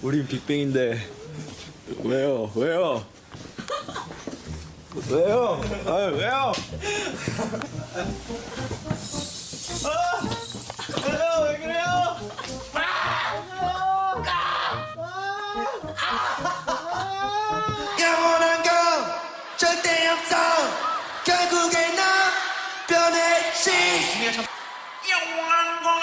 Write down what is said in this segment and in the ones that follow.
우린 빅뱅인데 왜요? 왜요? 왜요? 아유 왜요? 왜요? 왜 그래요? 영원한 건 절대 없어. 결국엔 나 변해지. 영원한 건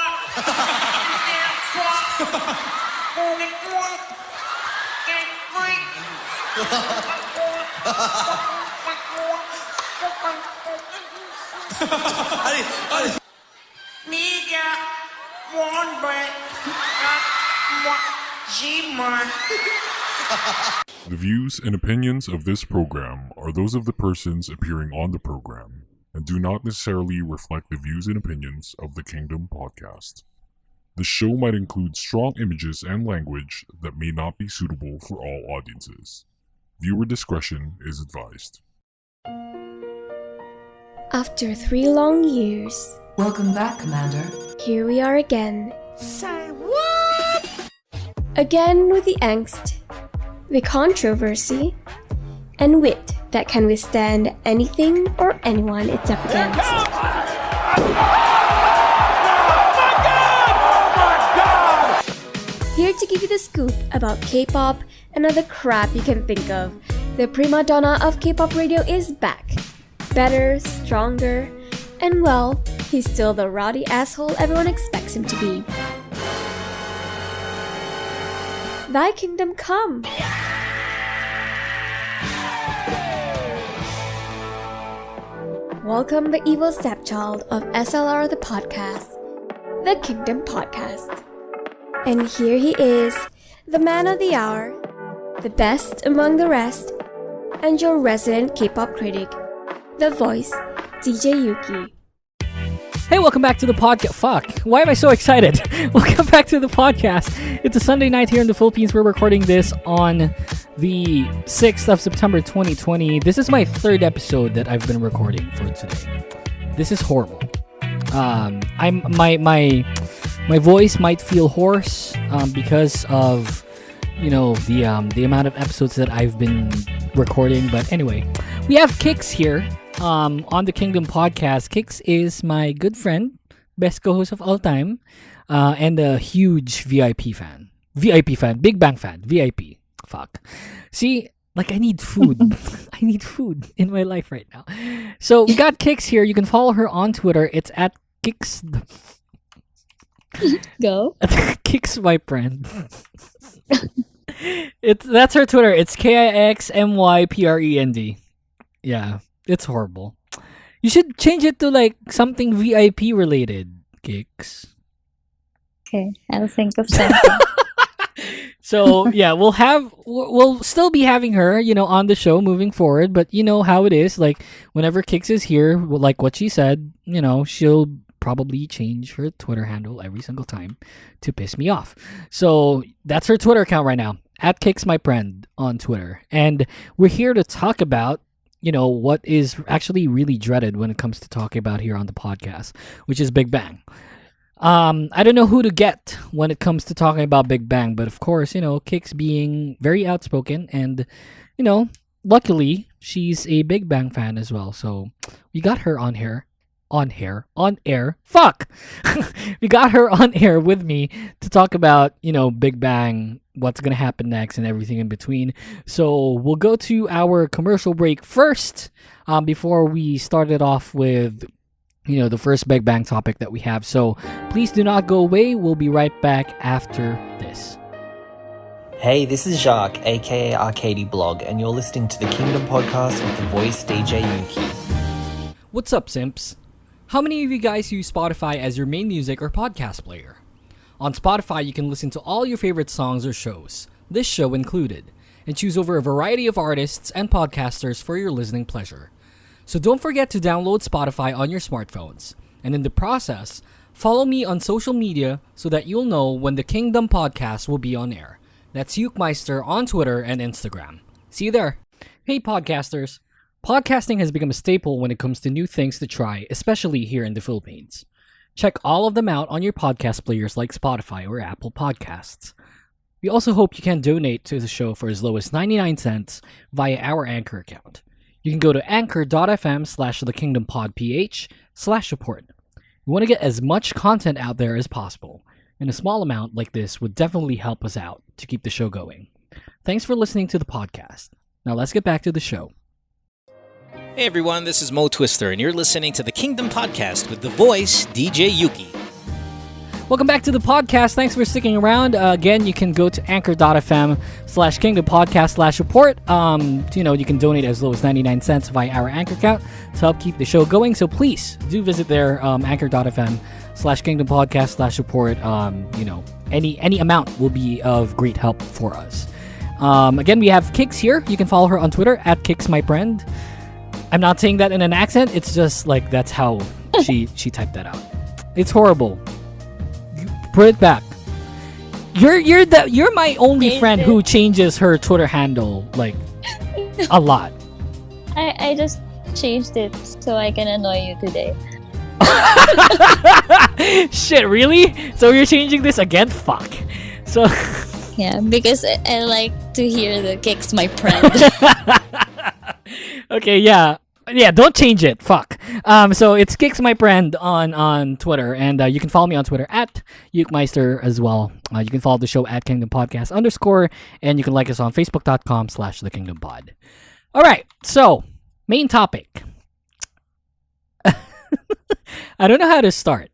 아니 네가 원래 뭐지만. The views and opinions of this program are those of the persons appearing on the program and do not necessarily reflect the views and opinions of the Kingdom podcast. The show might include strong images and language that may not be suitable for all audiences. Viewer discretion is advised. After 3 long years, Welcome back, Commander. here we are again. Say what? Again with the angst, the controversy, and wit that can withstand anything or anyone it's up against. Here to give you the scoop about K-pop and other crap you can think of, the prima donna of K-pop radio is back. Better, stronger, and well, he's still the rowdy asshole everyone expects him to be. Thy kingdom come! Welcome the evil stepchild of SLR the podcast, the Kingdom Podcast. And here he is, the man of the hour, the best among the rest, and your resident K-pop critic, the voice, DJ Yuki. Hey, welcome back to the podcast. Fuck, why am I so excited? Welcome back to the podcast. It's a Sunday night here in the Philippines. We're recording this on the 6th of September 2020. This is my 3rd episode that I've been recording for today. This is horrible. My voice might feel hoarse because of the amount of episodes that I've been recording. But anyway, we have Kix here. On the Kingdom podcast. Kix is my good friend, best co-host of all time, and a huge VIP fan, Big Bang fan, VIP. Fuck. See, like I need food. I need food in my life right now. So we got Kix here. You can follow her on Twitter. It's at Kix. Go. Kix my friend. That's her Twitter. It's KIXMYPREND. Yeah. It's horrible. You should change it to like something VIP related, Kix. Okay, I'll think of something. So yeah, we'll still be having her, on the show moving forward. But you know how it is. Like whenever Kix is here, like what she said, she'll probably change her Twitter handle every single time to piss me off. So that's her Twitter account right now, at Kix my friend on Twitter, and we're here to talk about what is actually really dreaded when it comes to talking about here on the podcast, which is Big Bang. I don't know who to get when it comes to talking about Big Bang, but of course, Kix being very outspoken and, luckily she's a Big Bang fan as well. So we got her on air. Fuck! We got her on air with me to talk about, Big Bang, what's going to happen next and everything in between. So we'll go to our commercial break first before we start it off with, the first Big Bang topic that we have. So please do not go away. We'll be right back after this. Hey, this is Jacques, aka Arcady Blog, and you're listening to the Kingdom Podcast with the voice DJ Yuki. What's up, simps? How many of you guys use Spotify as your main music or podcast player? On Spotify, you can listen to all your favorite songs or shows, this show included, and choose over a variety of artists and podcasters for your listening pleasure. So don't forget to download Spotify on your smartphones, and in the process, follow me on social media so that you'll know when the Kingdom Podcast will be on air. That's YuuKmeister on Twitter and Instagram. See you there. Hey podcasters. Podcasting has become a staple when it comes to new things to try, especially here in the Philippines. Check all of them out on your podcast players like Spotify or Apple Podcasts. We also hope you can donate to the show for as low as 99 cents via our Anchor account. You can go to anchor.fm/thekingdompodph/support. We want to get as much content out there as possible, and a small amount like this would definitely help us out to keep the show going. Thanks for listening to the podcast. Now let's get back to the show. Hey everyone, this is Mo Twister, and you're listening to the Kingdom Podcast with the voice DJ Yuki. Welcome back to the podcast. Thanks for sticking around. Again, you can go to anchor.fm/kingdompodcast/support. You can donate as low as 99 cents via our Anchor account to help keep the show going. So please do visit there, anchor.fm/kingdompodcast/support. Any amount will be of great help for us. Again, we have Kix here. You can follow her on Twitter at KixMyPriend. I'm not saying that in an accent. It's just like that's how she typed that out. It's horrible. Put it back. You're my only friend who changes her Twitter handle like a lot. I just changed it so I can annoy you today. Shit, really? So you're changing this again? Fuck. So Yeah, because I like to hear the kicks my friend. okay, yeah, don't change it. Fuck. So it's Kix My Friend on Twitter, and you can follow me on Twitter at YuuKmeister as well. You can follow the show at Kingdom Podcast _, and you can like us on Facebook.com/TheKingdomPod. All right, so main topic. I don't know how to start.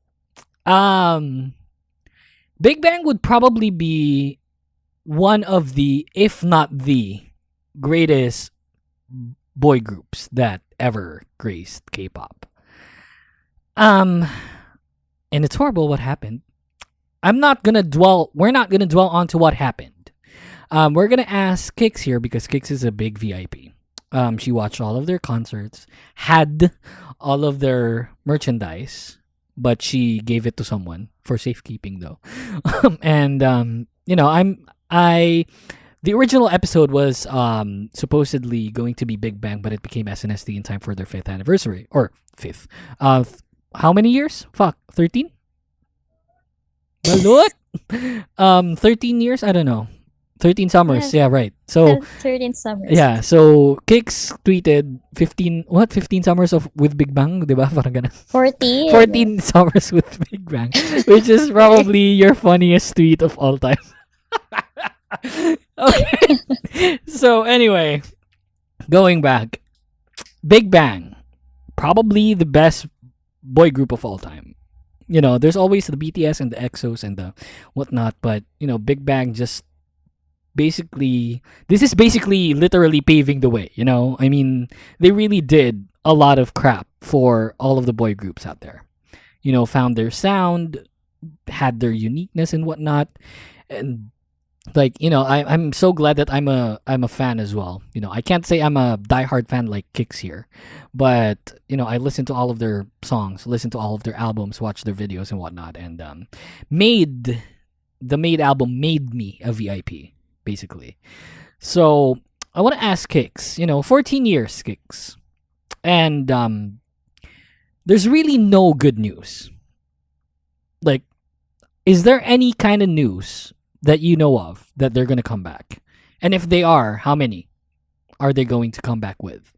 Big Bang would probably be one of the, if not the, greatest boy groups that ever graced K-pop. And it's horrible what happened. We're not gonna dwell onto what happened. We're gonna ask Kix here because Kix is a big VIP. She watched all of their concerts, had all of their merchandise, but she gave it to someone for safekeeping though. The original episode was supposedly going to be Big Bang, but it became SNSD in time for their 5th anniversary. Or 5th. How many years? Fuck, 13? Balot? 13 years? I don't know. 13 summers. Yeah, right. So 13 summers. yeah, so Kix tweeted 15 summers with Big Bang, diba? Parang ganun. 14 summers with Big Bang, which is probably your funniest tweet of all time. Okay. So anyway, going back, Big Bang, probably the best boy group of all time. There's always the BTS and the EXOs and the whatnot, but Big Bang this is basically literally paving the way. I mean, they really did a lot of crap for all of the boy groups out there. Found their sound, had their uniqueness and whatnot, and I'm so glad that I'm a fan as well. I can't say I'm a diehard fan like Kix here, but I listen to all of their songs, listen to all of their albums, watch their videos and whatnot, and the Made album made me a VIP basically. So I want to ask Kix, 14 years Kix, and there's really no good news. Like, is there any kind of news that you know of that they're going to come back? And if they are, how many are they going to come back with?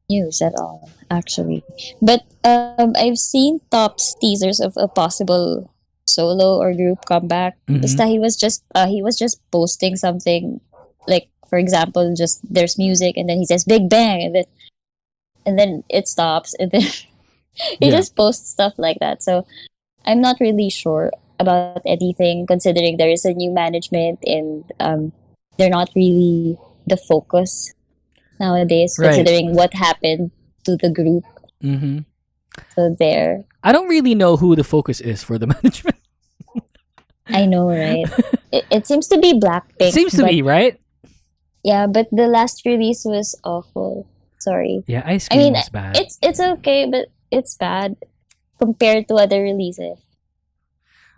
News at all, actually. But I've seen Top's teasers of a possible solo or group comeback. Basta he was just posting something, like, for example, just there's music and then he says Big Bang and then it stops and then he just posts stuff like that. So I'm not really sure about anything, considering there is a new management and they're not really the focus nowadays, considering what happened to the group. So there. I don't really know who the focus is for the management. I know, right? it seems to be Blackpink. Seems to be, right? Yeah, but the last release was awful. Sorry. Yeah, Ice Cream is bad. It's okay, but it's bad compared to other releases.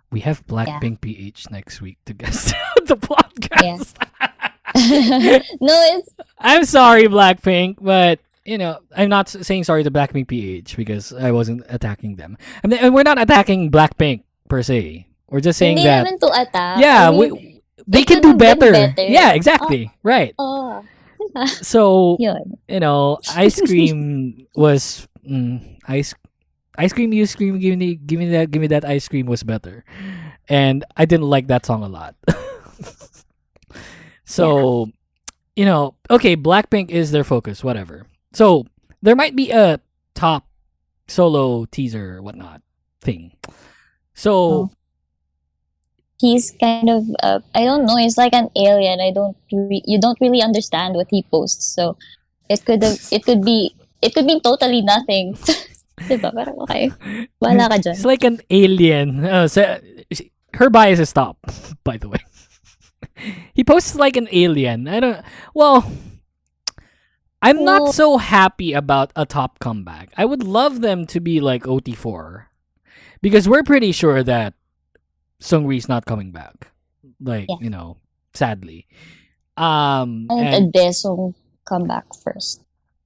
We have Blackpink PH next week to guest the podcast. No, I'm sorry, Blackpink, but I'm not saying sorry to Blackpink PH because I wasn't attacking them. And we're not attacking Blackpink per se. We're just saying Hindi that. naman to attack. Yeah, I mean, they it can could do have been better. better. Yeah, exactly. Right. Oh. So, Yun. ice cream was ice cream. You scream, give me that ice cream was better, and I didn't like that song a lot. So, okay, Blackpink is their focus, whatever. So there might be a top solo teaser or whatnot thing. So he's kind of I don't know, he's like an alien. You don't really understand what he posts, so it could be totally nothing. Diba? Parang okay, wala ka dyan. It's like an alien. Her bias is top, by the way. He posts like an alien. I'm not so happy about a top comeback. I would love them to be like OT4, because we're pretty sure that Seungri's not coming back. Sadly. And a Daesung comeback first.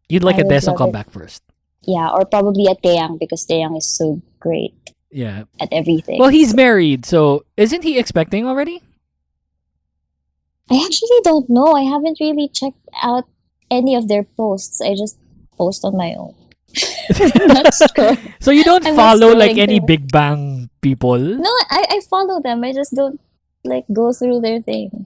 You'd like I a would Daesung love comeback first. Yeah, or probably a Taeyang, because Taeyang is so great Yeah. at everything. Well, he's married, so isn't he expecting already? I actually don't know. I haven't really checked out any of their posts. I just post on my own. So you don't I'm not follow like scrolling any through. Big Bang people? No, I follow them. I just don't go through their thing.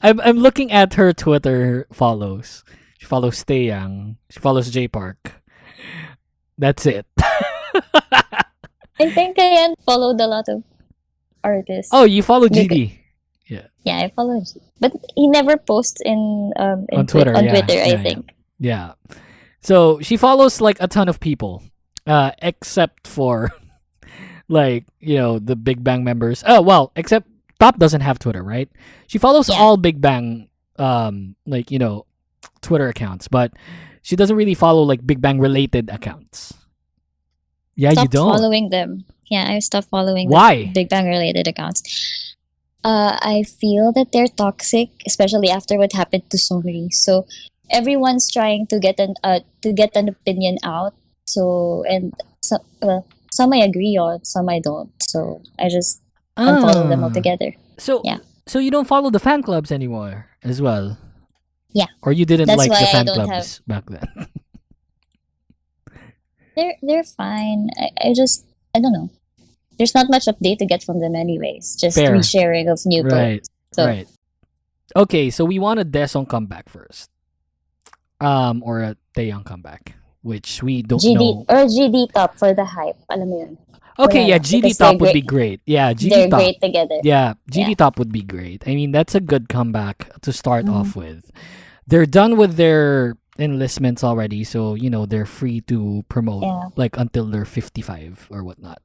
I'm looking at her Twitter follows. She follows Taeyang. She follows J Park. That's it. I think I unfollowed a lot of artists. Oh, you follow GD. Yeah, I follow him. But he never posts on Twitter. on Yeah, Twitter, I yeah, think. Yeah. So she follows like a ton of people, except for the Big Bang members. Oh well, except Top doesn't have Twitter, right? She follows all Big Bang, Twitter accounts, but she doesn't really follow like Big Bang related accounts. Yeah, you Stop don't. following them. Yeah, I stopped following Why? the Big Bang related accounts. I feel that they're toxic, especially after what happened to Seungri. So everyone's trying to get an opinion out. So some I agree on, some I don't. So I just unfollow them altogether. So yeah. So you don't follow the fan clubs anymore as well. Yeah. Or you didn't That's like the why I fan don't clubs back then. They're fine. I don't know. There's not much update to get from them anyways. Just Fair. resharing of new Right. posts. So Right. Okay, so we want a Daesung comeback first. Or a Taeyang comeback, which we don't know. GD top for the hype. Alam mo yun. Okay, Wala yeah, lang, GD because top they're would be great. great. Yeah, GD They're top. great together. Yeah, GD Yeah. top would be great. I mean, that's a good comeback to start Mm-hmm. off with. They're done with their enlistments already, so they're free to promote like until they're 55 or whatnot.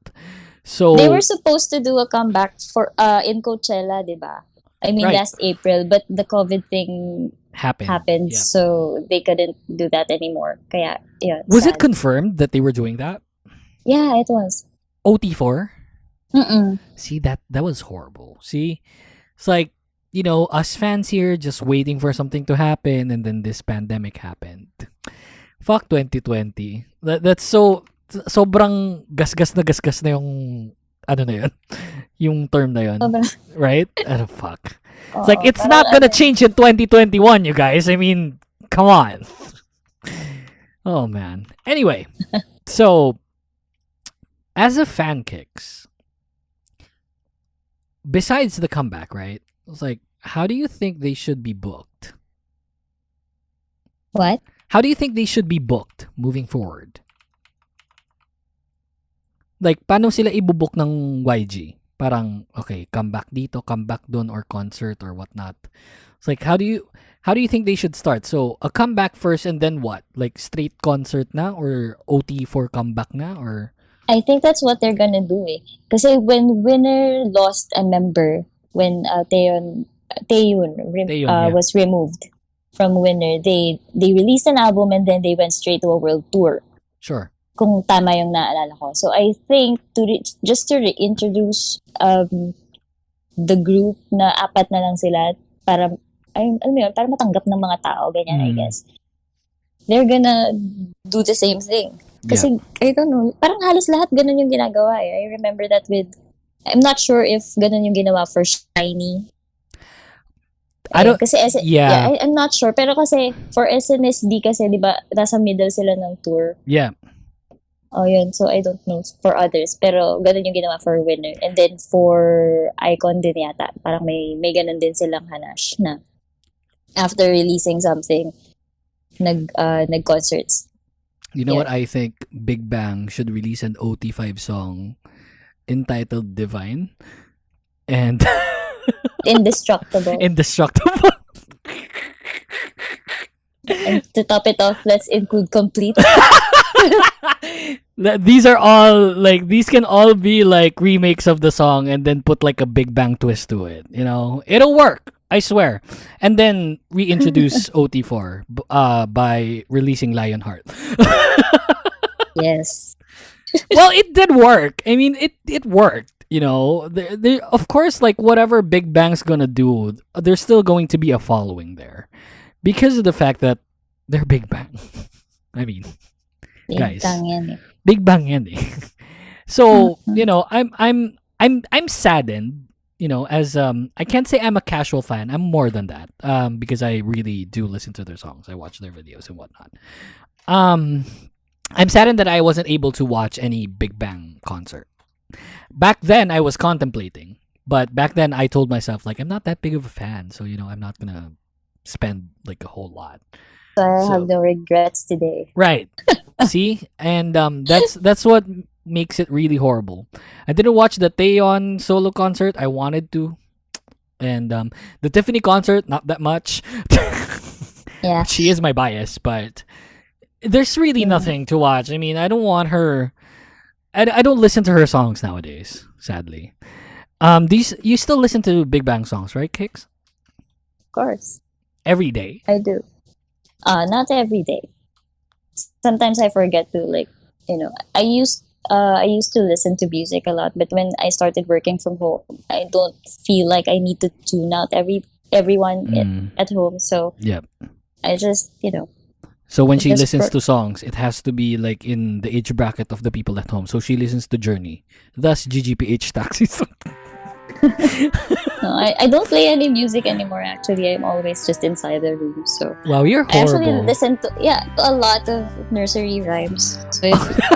So They were supposed to do a comeback for in Coachella, diba? I mean, Right. last April, but the COVID thing happened, Yeah. so they couldn't do that anymore. Kaya, yun, Was it sad. confirmed that they were doing that? Yeah, it was. OT4? Mm-mm. See, that was horrible. See, it's like us fans here just waiting for something to happen, and then this pandemic happened. Fuck 2020. That's so sobrang gasgas na yung ano na yun, yung term na yun, Sobrang- right? Fuck. It's Oo, like it's parang not gonna ano, change in 2021, you guys. I mean, come on. Oh man. Anyway, so as a fan kicks, besides the comeback, right? It's like, how do you think they should be booked? What? How do you think they should be booked moving forward? Like, paano sila ibubook ng YG? Parang, okay, comeback dito, comeback doon, or concert, or whatnot. It's like, how do you think they should start? So, a comeback first, and then what? Like, straight concert na? Or OT for comeback na? Or... I think that's what they're gonna do eh. Kasi when Winner lost a member, when Taeyun yeah. was removed from Winner, they released an album and then they went straight to a world tour. Sure. Kung tama yung naalala ko. So I think just to reintroduce the group na apat na lang sila para alam mo yun, para matanggap ng mga tao, ganyan I guess. They're gonna do the same thing. Kasi, I don't know, parang halos lahat ganun yung ginagawa eh. I remember that I'm not sure if ganun yung ginawa for Shiny. I don't, kasi I'm not sure. Pero kasi, for SNSD kasi, di ba, nasa middle sila ng tour. Yeah. Oh, yun. So, I don't know for others. Pero, ganun yung ginawa for Winner. And then, for Icon din yata. Parang may ganun din silang hanash na after releasing something, nag-concerts. You know what I think? Big Bang should release an OT5 song entitled Divine. And... Indestructible. Indestructible. And to top it off, let's include Complete. These can all be like remakes of the song and then put like a Big Bang twist to it. You know, it'll work, I swear. And then reintroduce OT4 by releasing Lionheart. Yes. Well, it did work. I mean, it worked. You know, they of course, like whatever Big Bang's gonna do, there's still going to be a following there because of the fact that they're Big Bang. I mean, guys, Big Bang yan eh. So you know, I'm saddened. You know, as I can't say I'm a casual fan. I'm more than that. Because I really do listen to their songs. I watch their videos and whatnot. I'm saddened that I wasn't able to watch any Big Bang concert. Back then, I was contemplating, but back then I told myself like I'm not that big of a fan, so you know I'm not gonna spend like a whole lot. So I have no regrets today. Right. See, and that's what makes it really horrible. I didn't watch the Taeyeon solo concert. I wanted to, and the Tiffany concert not that much. Yeah, she is my bias, but there's really nothing to watch. I mean, I don't want her. I don't listen to her songs nowadays, sadly. You still listen to Big Bang songs, right, Kix? Of course. Every day? I do. Not every day. Sometimes I forget to, like, you know, I used to listen to music a lot, but when I started working from home, I don't feel like I need to tune out everyone at home. So yep. I just, you know. So when she listens to songs, it has to be like in the age bracket of the people at home. So she listens to Journey. Thus, GGPH Taxi song. No, I don't play any music anymore, actually. I'm always just inside the room. So wow, you're horrible. I actually listen to a lot of nursery rhymes. So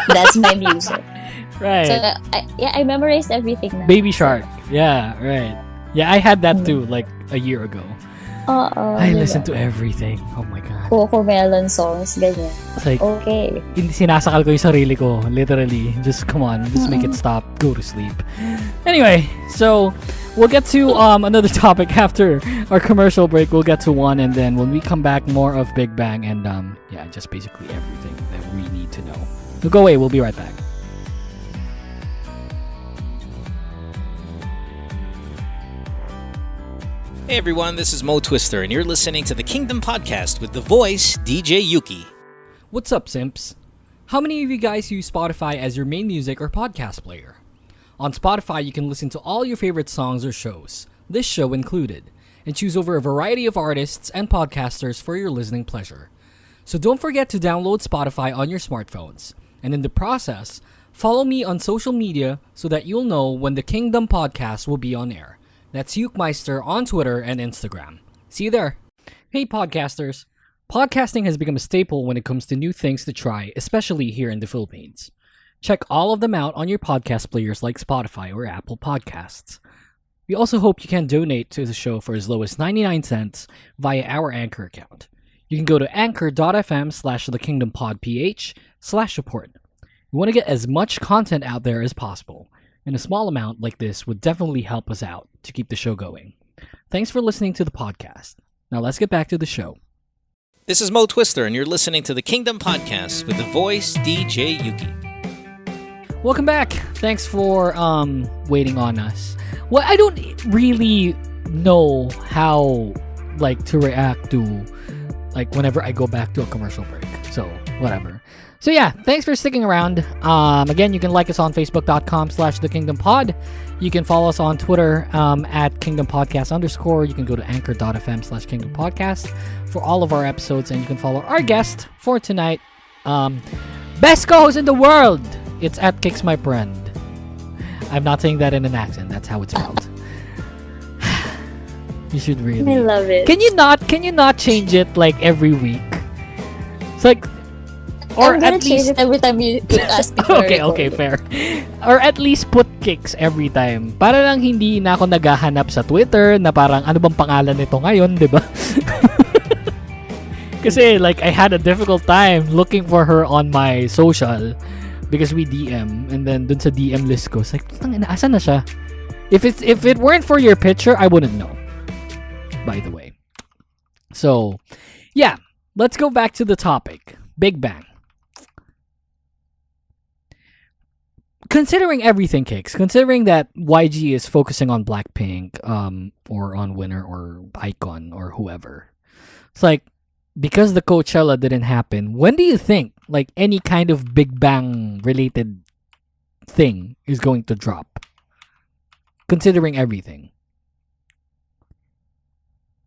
that's my music. Right. So I memorized everything now. Baby Shark. Yeah, right. Yeah, I had that too, like a year ago. I listen to everything. Oh my God. Coco Melon songs, ganyan. It's like, okay. Sinasakal ko yung sarili ko, literally. Just come on, just make it stop. Go to sleep. Anyway, so we'll get to another topic after our commercial break. We'll get to one, and then when we come back, more of Big Bang and just basically everything that we need to know. So go away. We'll be right back. Hey everyone, this is Mo Twister, and you're listening to the Kingdom Podcast with the voice DJ Yuki. What's up, simps? How many of you guys use Spotify as your main music or podcast player? On Spotify, you can listen to all your favorite songs or shows, this show included, and choose over a variety of artists and podcasters for your listening pleasure. So don't forget to download Spotify on your smartphones, and in the process, follow me on social media so that you'll know when the Kingdom Podcast will be on air. That's YuuKmeister on Twitter and Instagram. See you there. Hey podcasters. Podcasting has become a staple when it comes to new things to try, especially here in the Philippines. Check all of them out on your podcast players like Spotify or Apple Podcasts. We also hope you can donate to the show for as low as 99 cents via our Anchor account. You can go to anchor.fm/thekingdompodph/support. We want to get as much content out there as possible, and a small amount like this would definitely help us out to keep the show going. Thanks for listening to the podcast. Now let's get back to the show. This is Mo Twister, and you're listening to the Kingdom Podcast with the voice DJ Yuki. Welcome back. Thanks for waiting on us. Well, I don't really know how to react to whenever I go back to a commercial break. So whatever. So yeah, thanks for sticking around. Again, you can like us on Facebook.com/TheKingdomPod. You can follow us on Twitter at KingdomPodcast_. You can go to Anchor.fm/KingdomPodcast for all of our episodes, and you can follow our guest for tonight. Best co-host in the world. It's at Kix my friend. I'm not saying that in an accent. That's how it's spelled. You should really. I love it. Can you not change it like every week? It's like, or I'm gonna at change least it every time you ask me for a okay, recording. fair. Or at least put Kix every time. Para lang hindi na ako naghahanap sa Twitter na parang ano bang pangalan nito ngayon, 'di ba? Kasi like I had a difficult time looking for her on my social because we DM, and then dun sa DM list ko, it's like, asan na siya? If it weren't for your picture, I wouldn't know. By the way. So, yeah, let's go back to the topic. Big Bang. Considering everything, Kix, considering that YG is focusing on Blackpink, or on Winner or Icon or whoever, it's like, because the Coachella didn't happen, when do you think like any kind of Big Bang related thing is going to drop? Considering everything.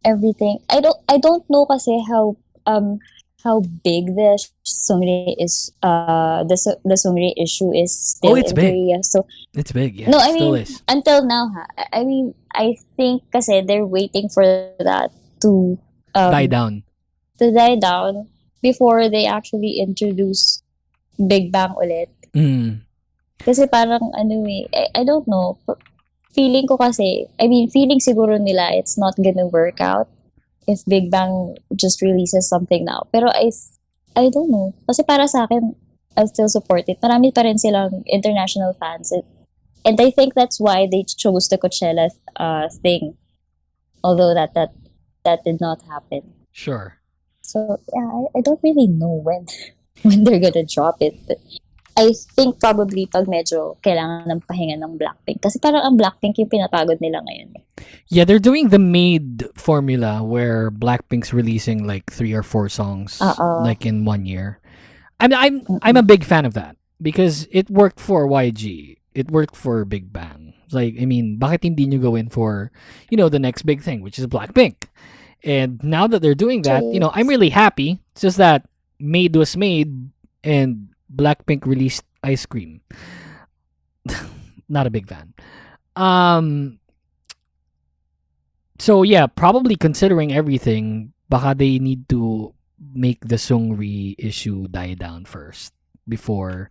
Everything. I don't know kasi how big the Seungri is the Seungri issue is still it's in big. Korea. So It's big, yeah. no, I still mean is. until now I mean I think kasi they're waiting for that to Die down. to die down before they actually introduce Big Bang ulit. Mm. Kasi parang I don't know. Feeling ko kasi, feeling siguro nila it's not gonna work out if Big Bang just releases something now. Pero I don't know. Kasi para sa akin, I'll still support it. Marami pa rin silang international fans. And I think that's why they chose the Coachella thing. Although that did not happen. Sure. So, yeah, I don't really know when they're gonna drop it. But I think probably pag medyo kailangan ng pahinga ng Blackpink. Kasi parang ang Blackpink yung pinapagod nila ngayon. Yeah, they're doing the made formula where Blackpink's releasing like 3 or 4 songs like in 1 year. I'm a big fan of that because it worked for YG. It worked for Big Bang. Like, bakit hindi nyo go in for, the next big thing, which is Blackpink? And now that they're doing that, I'm really happy. It's just that Made was made and Blackpink released Ice Cream. Not a big fan. So yeah, probably considering everything, baka they need to make the Seungri issue die down first before.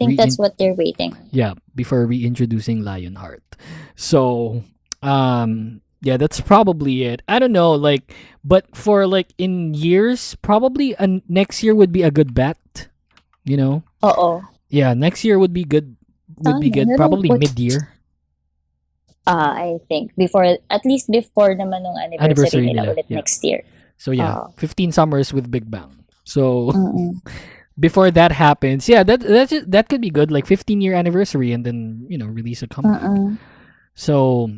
I think that's what they're waiting. Yeah, before reintroducing Lionheart. So, yeah, that's probably it. I don't know, but for in years, probably next year would be a good bet. Yeah, next year would be good. Probably mid-year. I think at least before naman nung anniversary nila ulit next year. So yeah, 15 summers with Big Bang. So before that happens, yeah, that could be good. 15-year anniversary, and then release a comeback. So,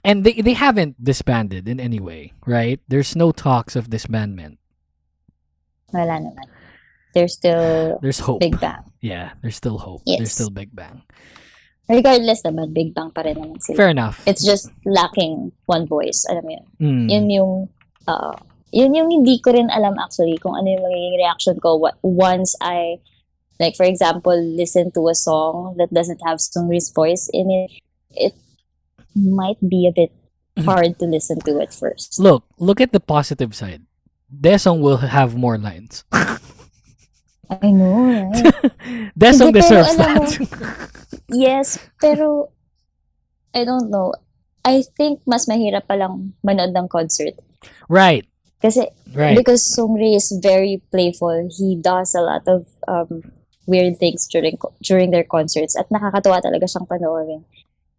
and they haven't disbanded in any way, right? There's no talks of disbandment. Wala naman. There's hope. Big Bang. Yeah, there's still hope. Yes. There's still Big Bang. Regardless naman, Big Bang pa rin naman sila. Fair enough. It's just lacking one voice. Alam mo yun? Yun yung hindi ko rin alam actually kung ano yung magiging reaction ko once I, for example, listen to a song that doesn't have Seungri's voice in it. It might be a bit hard to listen to at first. Look at the positive side. Desong will have more lines. I know, right? Desong Hindi, deserves pero alam that. Yes, pero I don't know. I think mas mahirap palang manood ng concert. Right. Kasi because Seungri is very playful. He does a lot of weird things during their concerts at nakakatawa talaga siyang panoorin.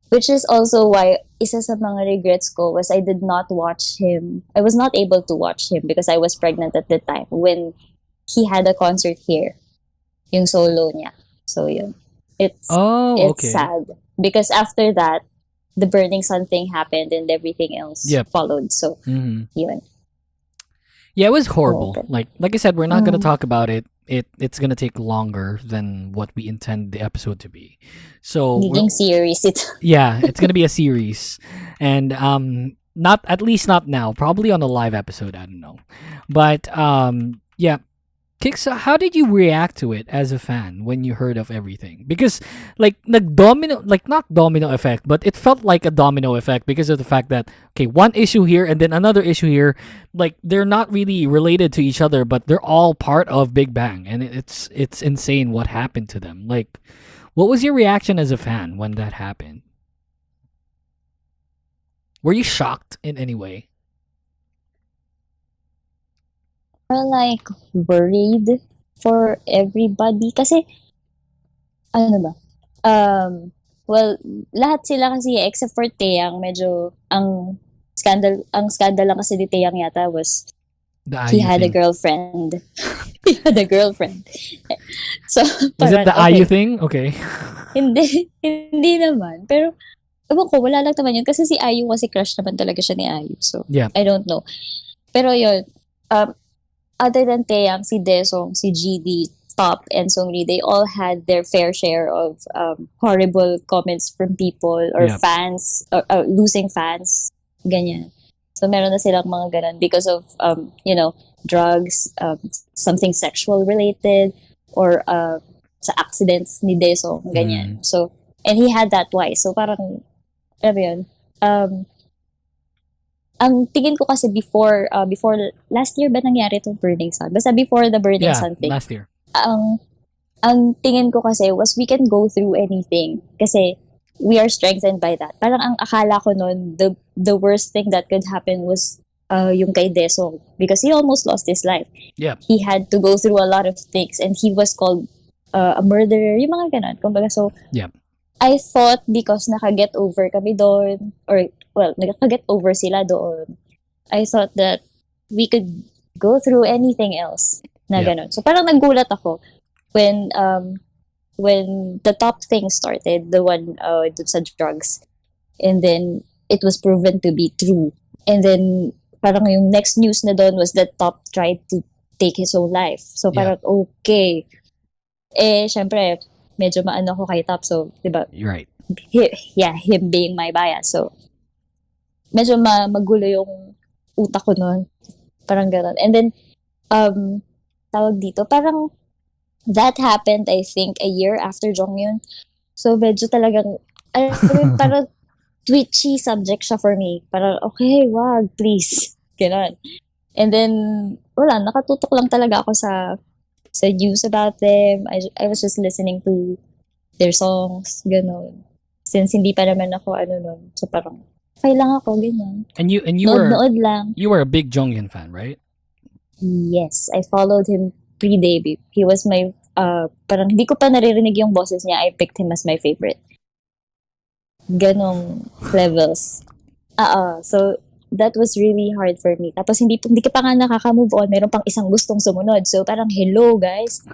Which is also why isa sa mga regrets ko was I did not watch him. I was not able to watch him because I was pregnant at the time when he had a concert here. Yung solo niya. So yun. It's sad. Because after that, the Burning Sun thing happened and everything else followed. So yun. Yeah, it was horrible. Like I said, we're not gonna talk about it. It's gonna take longer than what we intend the episode to be. So series it. Yeah, it's gonna be a series, and not now. Probably on a live episode. I don't know, but yeah. Kix, how did you react to it as a fan when you heard of everything? Because like domino, like not domino effect, but it felt like a domino effect because of the fact that okay, one issue here and then another issue here, like they're not really related to each other, but they're all part of Big Bang, and it's insane what happened to them. Like, what was your reaction as a fan when that happened? Were you shocked in any way? Or like worried for everybody kasi ano ba? Well, lahat sila kasi except for Taeyang, medyo ang scandal lang kasi ni Taeyang yata was he had a girlfriend. He had a girlfriend. So, was it the okay. IU thing? Okay. Hindi naman. Pero, ewan ko, wala lang naman yun. Kasi si IU kasi crush naman talaga siya ni IU. So, yeah. I don't know. Pero yun, other than Taeyang, si Daesung, si GD, Top, and Seungri, they all had their fair share of horrible comments from people or fans, or losing fans, ganyan. So, meron na silang mga ganun because of, drugs, something sexual related, or sa accidents ni Daesung, ganyan. So, and he had that twice. So, parang, alam mo yun, ang tingin ko kasi before last year ba nangyari itong Burning Sun? Basta before the Burning Sun thing. Last year. Ang tingin ko kasi was we can go through anything kasi we are strengthened by that. Parang ang akala ko noon, the worst thing that could happen was yung kay Daesung because he almost lost his life. Yeah. He had to go through a lot of things and he was called a murderer, yung mga ganun. Kumbaga, so, I thought because nakaget over kami doon, or, well, nakaget over sila doon, I thought that we could go through anything else na ganun. So, parang nagulat ako when the Top thing started, the one dun sa drugs, and then it was proven to be true. And then, parang yung next news na doon was that Top tried to take his own life. So, parang, okay. Syempre, medyo maano ko kay Top. So, diba? You're right. Him being my bias. So, medyo magulo yung utak ko noon. Parang gano'n. And then, tawag dito, parang that happened, I think, a year after Jongyun. So, medyo talagang, parang twitchy subject siya for me. Parang, okay, wag, please. Gano'n. And then, wala, nakatutok lang talaga ako sa news about them. I was just listening to their songs, gano'n. Since hindi pa naman ako, nun. So, parang, okay lang ako, gano'n. And you nood lang. You were a big Jonghyun fan, right? Yes, I followed him pre-debut. He was my, parang hindi ko pa naririnig yung boses niya. I picked him as my favorite. Ganong levels. So, that was really hard for me. Tapos, hindi ka pa nga nakaka-move on. Meron pang isang gustong sumunod. So, parang, hello, guys.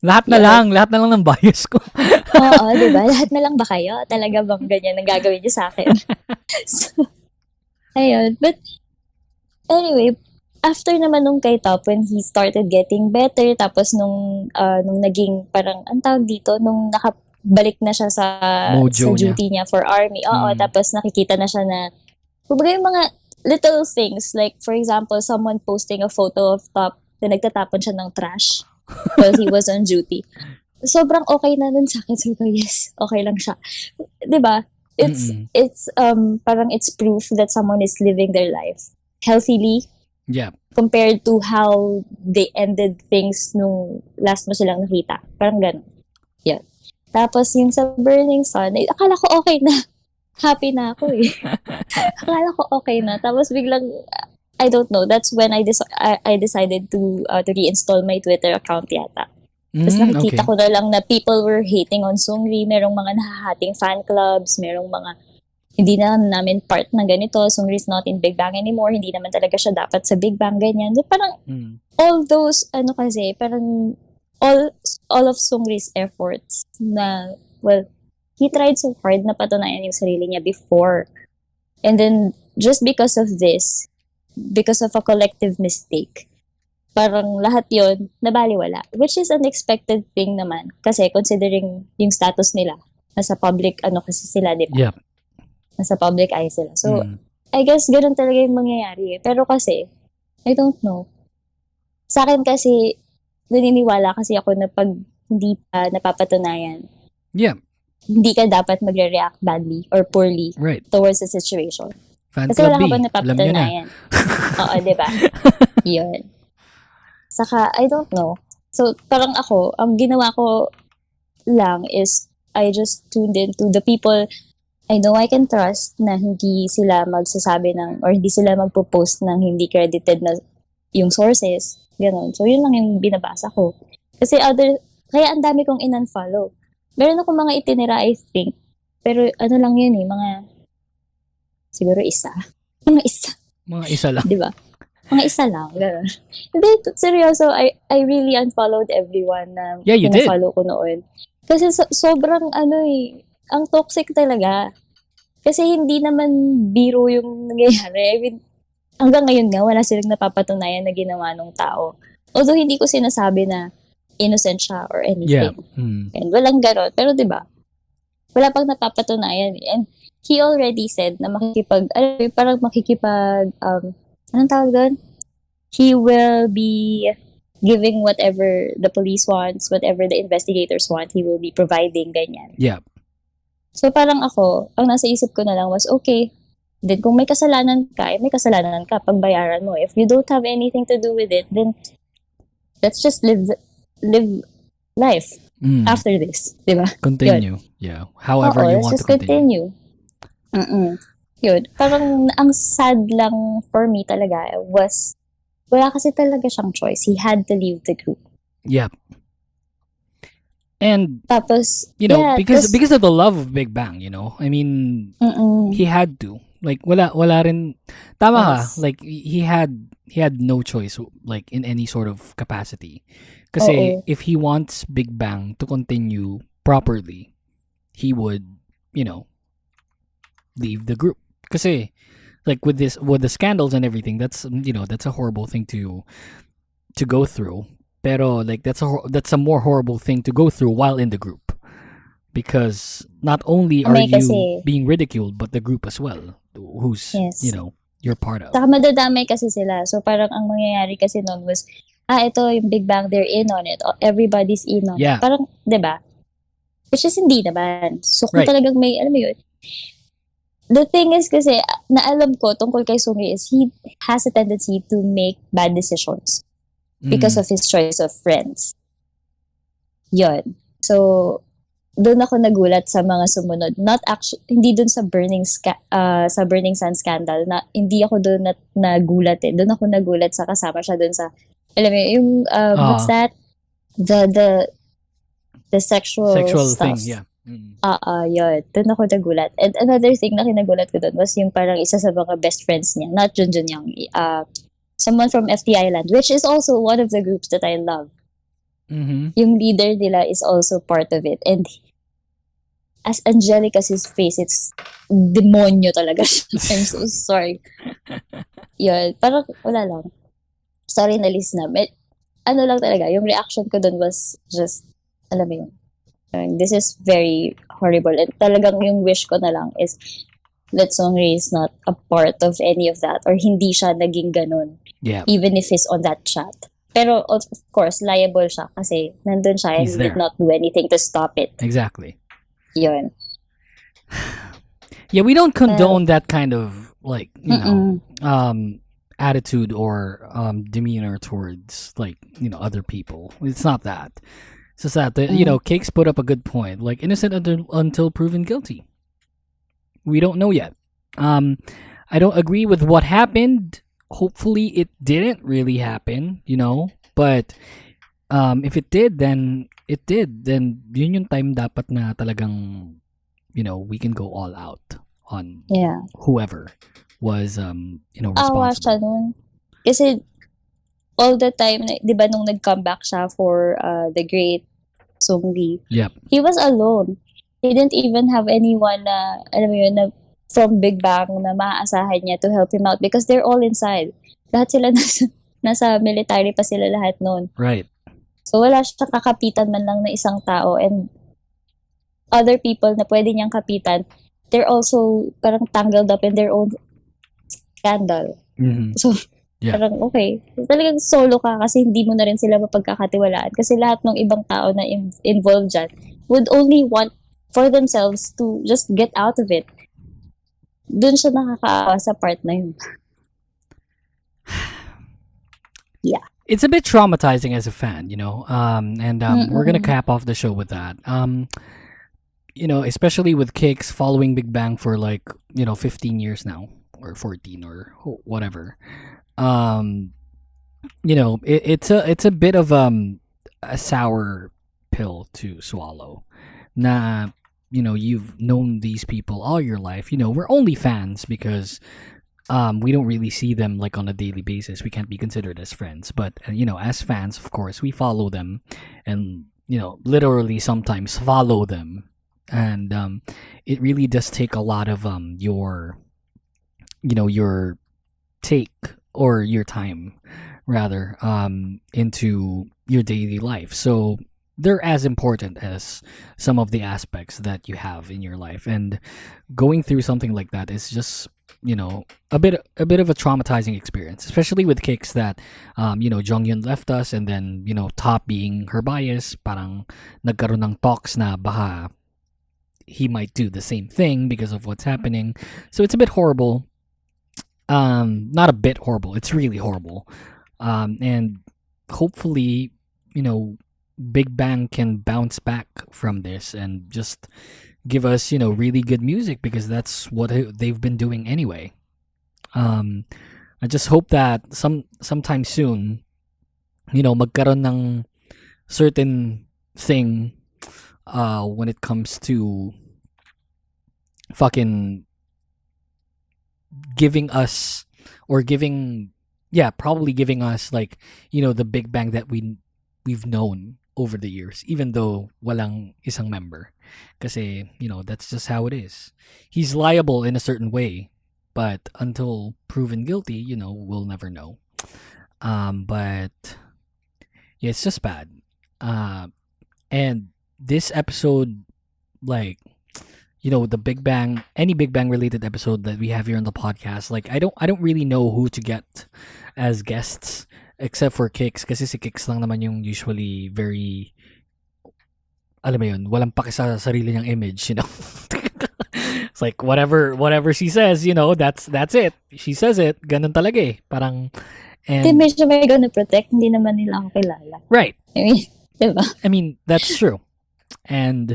lahat na lang ng bias ko. Oo, diba? Lahat na lang ba kayo? Talaga bang ganyan ang gagawin niyo sa akin? So, ayun. But, anyway, after naman nung kay Top, when he started getting better, tapos nung naging parang, ang tawag dito, nung nakabalik na siya sa duty niya for army. Oo, tapos nakikita na siya na, kumbaga yung mga little things, like for example, someone posting a photo of Top na nagtatapon siya ng trash while he was on duty. Sobrang okay na nun sa akin. So, yes, okay lang siya. Diba? It's parang it's proof that someone is living their life healthily. Yeah. Compared to how they ended things nung last mo silang nakita. Parang ganun. Yeah. Tapos yung sa Burning Sun, akala ko okay na. Happy na ako eh. Akala ko okay na. Tapos biglang, I don't know, that's when I decided to reinstall my Twitter account yata. Tapos nakikita ko na lang na people were hating on Seungri. Merong mga nahahating fan clubs. Merong mga hindi na namin part ng ganito. Seungri's not in Big Bang anymore. Hindi naman talaga siya dapat sa Big Bang, ganyan. So, parang all those, parang all of Seungri's efforts na, well, he tried so hard na patunayan yung sarili niya before. And then, just because of this, because of a collective mistake, parang lahat yon nabaliwala. Which is an expected thing naman. Kasi considering yung status nila, nasa public, kasi sila, di ba? Yeah. Nasa public eye sila. So, I guess ganun talaga yung mangyayari. Pero kasi, I don't know. Sa akin kasi, naniniwala kasi ako na pag hindi pa napapatunayan, Yeah. hindi ka dapat magre-react badly or poorly Right. towards the situation. Fan Kasi Club wala ka B. pa Alam nyo na. napapatunayan. Oo, di ba? Yun. Saka, I don't know. So, parang ako, ang ginawa ko lang is, I just tuned into the people I know I can trust na hindi sila magsasabi ng, or hindi sila magpo-post ng hindi credited na yung sources. Ganon. So, yun lang yung binabasa ko. Kasi kaya ang dami kong in-unfollow. Meron ako mga itinira, I think. Pero ano lang yun mga, siguro isa. Mga isa. Mga isa lang. Di ba? Mga isa lang. Ganon. Hindi, seryoso, I really unfollowed everyone na Yeah, you did. ko noon. Kasi sobrang ang toxic talaga. Kasi hindi naman biro yung nangyayari. I mean, hanggang ngayon nga, wala silang napapatunayan na ginawa ng tao. Although hindi ko sinasabi na innocent siya or anything. Yeah. Mm. And walang ganon. Pero diba, wala pang napapatunayan. And he already said na anong tawag doon? He will be giving whatever the police wants, whatever the investigators want, he will be providing, ganyan. Yeah. So parang ako, ang nasa isip ko na lang was, okay, then kung may kasalanan ka, may kasalanan ka, pagbayaran mo. If you don't have anything to do with it, then let's just live life after this, di ba? Continue. Yun. Yeah. However you want let's to just continue. Yun. Parang ang sad lang for me talaga was, wala kasi talaga siyang choice. He had to leave the group. Yeah. And tapos, because of the love of Big Bang, I mean, he had to. Like wala rin tama ka. Like he had no choice like in any sort of capacity. Kasi if he wants Big Bang to continue properly, he would, leave the group. Kasi like with the scandals and everything, that's a horrible thing to go through. Pero like that's a more horrible thing to go through while in the group, because not only are you being ridiculed, but the group as well, who's you're part of. Saka madadamay kasi sila. So parang ang mangyayari kasi noon was, ito yung Big Bang, they're in on it. Everybody's in on it. Parang, di ba? Which is hindi naman. So kung talagang may, alam mo yun. The thing is kasi, naalam ko tungkol kay Seungri is he has a tendency to make bad decisions. Because of his choice of friends. Yun. So, doon ako nagulat sa mga sumunod. Not actually, hindi doon sa Burning Sun scandal. Hindi ako doon nagulat eh. Doon ako nagulat sa kasama siya doon sa, alam mo yung, what's that? The sexual stuff. thing, yeah. Yun. Doon ako nagulat. And another thing na kinagulat ko doon was yung parang isa sa mga best friends niya. Not Junjun Yang. Someone from FT Island, which is also one of the groups that I love. Mm-hmm. Yung leader nila is also part of it. And as angelic as his face, it's demonyo talaga. I'm so sorry. Yun, parang wala lang. Sorry na listener. Ano lang talaga, yung reaction ko dun was just, alam mo yun, this is very horrible. And talagang yung wish ko na lang is that Seungri is not a part of any of that, or hindi siya naging ganun. Yeah. Even if he's on that chat. Pero of course, liable siya kasi nandun siya and he did not do anything to stop it. Exactly. Yun. Yeah, we don't condone that kind of like, attitude or demeanor towards like, other people. It's not that. It's just that, Kix put up a good point. Like, innocent until proven guilty. We don't know yet. I don't agree with what happened. Hopefully it didn't really happen, but if it did, then it did. Then yun yung time dapat na talagang, we can go all out on whoever was, responsible. Siya nun. Kasi all the time, di ba nung nag-comeback siya for the great Seungri, he was alone. He didn't even have anyone na, alam mo yun, na from Big Bang na maaasahan niya to help him out because they're all inside. Lahat sila nasa military pa sila lahat noon. Right. So wala siyang kakapitan man lang na isang tao, and other people na pwede niyang kapitan, they're also parang tangled up in their own scandal. Mm-hmm. So Yeah. Parang okay. Talagang solo ka kasi hindi mo na rin sila mapagkakatiwalaan. Kasi lahat ng ibang tao na involved dyan would only want for themselves to just get out of it. Doon siya nakakaawa sa part na yun. Yeah. It's a bit traumatizing as a fan, you know, and we're gonna cap off the show with that. You know, especially with Kix following Big Bang for like, you know, 15 years now, or 14 or whatever. You know, it's a bit of a sour pill to swallow. Na, you know, you've known these people all your life. You know, we're only fans because we don't really see them like on a daily basis. We can't be considered as friends, but you know, as fans, of course, we follow them, and you know, literally sometimes follow them, and it really does take a lot of your, you know, your take or your time rather into your daily life. So they're as important as some of the aspects that you have in your life, and going through something like that is just, you know, a bit of a traumatizing experience, especially with Kix that you know, Jonghyun left us, and then, you know, Top being her bias, parang nagkaroon ng talks na baka he might do the same thing because of what's happening. So it's a bit horrible. Not a bit horrible, it's really horrible. And hopefully, you know, Big Bang can bounce back from this and just give us, you know, really good music, because that's what they've been doing anyway. I just hope that sometime soon, you know, magkaroon ng certain thing when it comes to fucking giving us, or probably giving us, like, you know, the Big Bang that we've known over the years, even though walang isang member. Kasi, you know, that's just how it is. He's liable in a certain way, but until proven guilty, you know, we'll never know. But yeah, it's just bad. And this episode, like, you know, the Big Bang, any Big Bang related episode that we have here on the podcast, like, I don't really know who to get as guests, except for Kix, kasi si Kix lang naman yung usually very, alam mo yun, walang paki sa sarili niyang image, you know. It's like whatever she says, you know, that's it. She says it, ganun talaga eh. Parang, and Hindi, medyo may gonna protect, hindi naman nila ako kilala. right. I mean, diba? I mean, that's true. And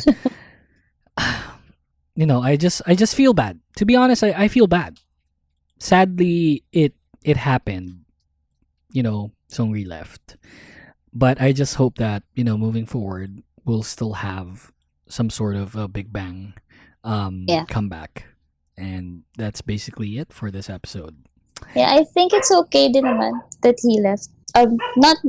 you know, I just feel bad. To be honest, I feel bad. Sadly, it happened. You know, Seungri left. But I just hope that, you know, moving forward, we'll still have some sort of a Big Bang comeback. And that's basically it for this episode. Yeah, I think it's okay din naman that he left. Not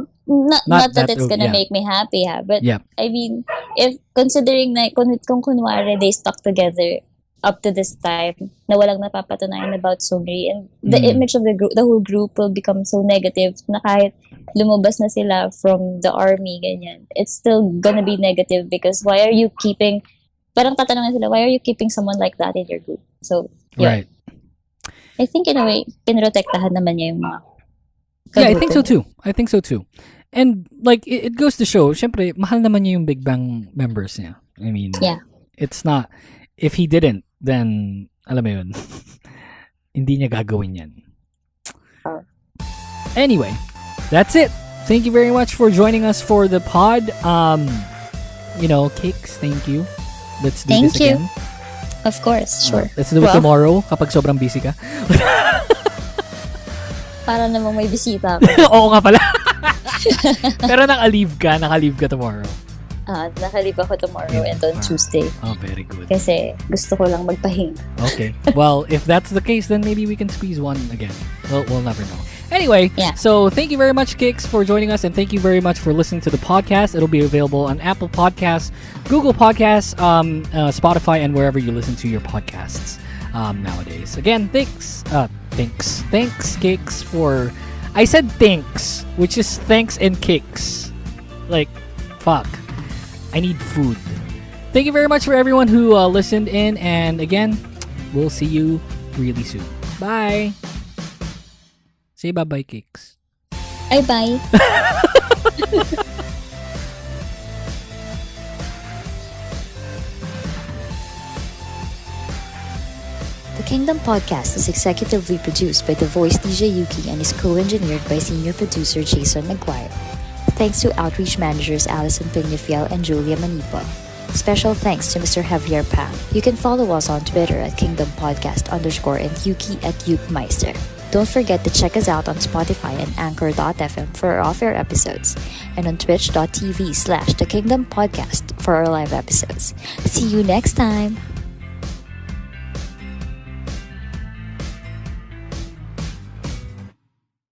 that it's gonna make me happy, but I mean, if considering na kung kunwari they stuck together up to this time, na walang napapatunayan about Seungri, and the image of the whole group will become so negative na kahit lumabas na sila from the army, ganyan, it's still gonna be negative, because why are you keeping, parang tatanungin sila, why are you keeping someone like that in your group? So, yeah. Right. I think in a way, pinrotektahan naman niya yung mga Yeah, I think so too. And like, it goes to show, syempre, mahal naman niya yung Big Bang members niya. I mean, it's not, if he didn't, then, alam mo yun, hindi niya gagawin yan. Anyway, that's it. Thank you very much for joining us for the pod. You know, Kix, thank you. Let's do this again. Of course, sure. Let's do it tomorrow kapag sobrang busy ka. Para namang may bisita ako. Oo nga pala. Pero naka-leave ka tomorrow. Naka-leave ako tomorrow and on Tuesday. Oh, very good. Kasi gusto ko lang magpahinga. Okay. Well, if that's the case, then maybe we can squeeze one again. We'll never know. Anyway, so thank you very much, Kix, for joining us, and thank you very much for listening to the podcast. It'll be available on Apple Podcasts, Google Podcasts, Spotify, and wherever you listen to your podcasts nowadays. Again, thanks, Kix, for... I said thanks, which is thanks and Kix. Like, fuck. I need food. Thank you very much for everyone who listened in, and again, we'll see you really soon. Bye! Say bye-bye, Kix. Bye-bye. The Kingdom Podcast is executively produced by The Voice DJ Yuki and is co-engineered by senior producer Jason McGuire. Thanks to outreach managers Alison Pignafiel and Julia Manipa. Special thanks to Mr. Javier Pam. You can follow us on Twitter at Kingdom Podcast _ and Yuki at YuuKmeister. Don't forget to check us out on Spotify and Anchor.fm for our off-air episodes, and on Twitch.tv/The Kingdom Podcast for our live episodes. See you next time!